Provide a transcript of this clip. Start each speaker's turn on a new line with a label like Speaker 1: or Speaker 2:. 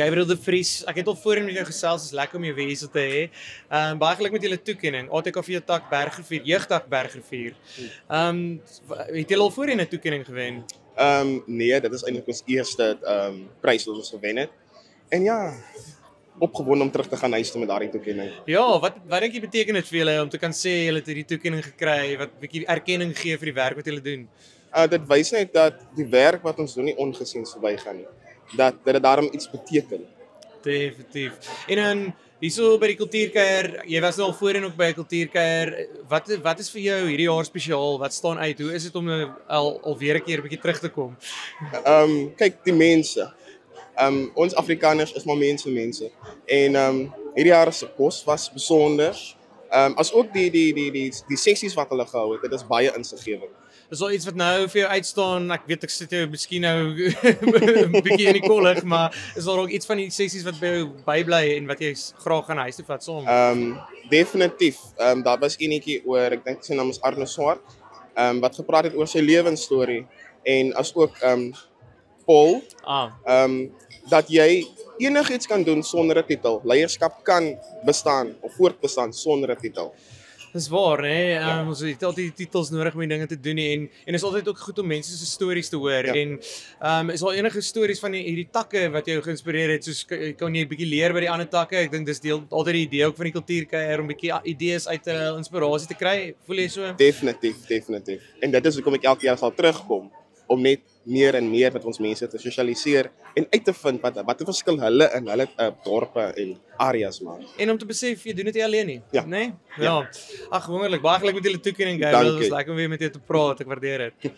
Speaker 1: Gabriel de Vries, ek het al voorheen met jou gesels, is lekker om jou weer hier so te hê. Baie geluk met julle toekenning, ATKV tak Bergrivier, jeugdag Bergrivier. Het julle al voorheen 'n toekenning gewen?
Speaker 2: Nee, dit is eintlik ons eerste prys wat ons gewen het. En ja, opgewonde om terug te gaan huis toe met daardie toekenning.
Speaker 1: Ja, wat dink jy beteken dit vir julle om te kan sê julle het hierdie toekenning gekry, wat 'n bietjie erkenning gee vir die werk wat julle doen?
Speaker 2: Dit wys net dat die werk wat ons doen nie ongesiens verbygaan nie. Dat dit daarom iets beteken.
Speaker 1: Definitief. En dan hierso by die kultuurkuier, jy was nou al voorheen ook by 'n kultuurkuier. Wat is vir jou hierdie jaar spesiaal? Wat staan uit? Hoe is dit om nou alweer 'n keer 'n bietjie terug te kom?
Speaker 2: Kyk, die mense. Ons Afrikaners is maar mense. En hierdie jaar se kos was besonder. As ook die sessies wat hulle gehou het, dit is baie insiggewend.
Speaker 1: Is al iets wat nou vir jou uitstaan? Ek weet ek sit jou miskien nou 'n bietjie in die kollig, maar is daar ook iets van die sessies wat by jou bybly en wat jy graag gaan huis toe vat saam?
Speaker 2: Definitief. Daar was enetjie oor, ek dink sy naam is Arno Swart, wat gepraat het oor sy lewensstorie en as ook Paul, dat jy enigiets kan doen sonder 'n titel. Leierskap kan bestaan of voortbestaan sonder 'n titel.
Speaker 1: Dis waar, hè. Ons het altyd die titels nodig om die dinge te doen en is altyd ook goed om mense se stories te hoor.
Speaker 2: Ja.
Speaker 1: En is al enige stories van hierdie takke wat jou geïnspireer het, soos kan jy 'n bietjie leer by die ander takke? Ek dink dis altyd die idee ook van die kultuurkuier om 'n bietjie idees uit te huil, inspirasie te kry. Voel jy so?
Speaker 2: Definitief. En dit is hoekom ek elke jaar sal terugkom om net meer en meer met ons mense te sosialiseer en uit te vind wat 'n verskil hulle in hulle dorpe en areas maak.
Speaker 1: En om te besef jy doen dit nie alleen nie,
Speaker 2: Ja.
Speaker 1: né? Ja. Ag wonderlik. Baie geluk met julle toekenning, Gabriel. Dit was
Speaker 2: Dankie.
Speaker 1: lekker om weer met jou te praat. Ek waardeer dit.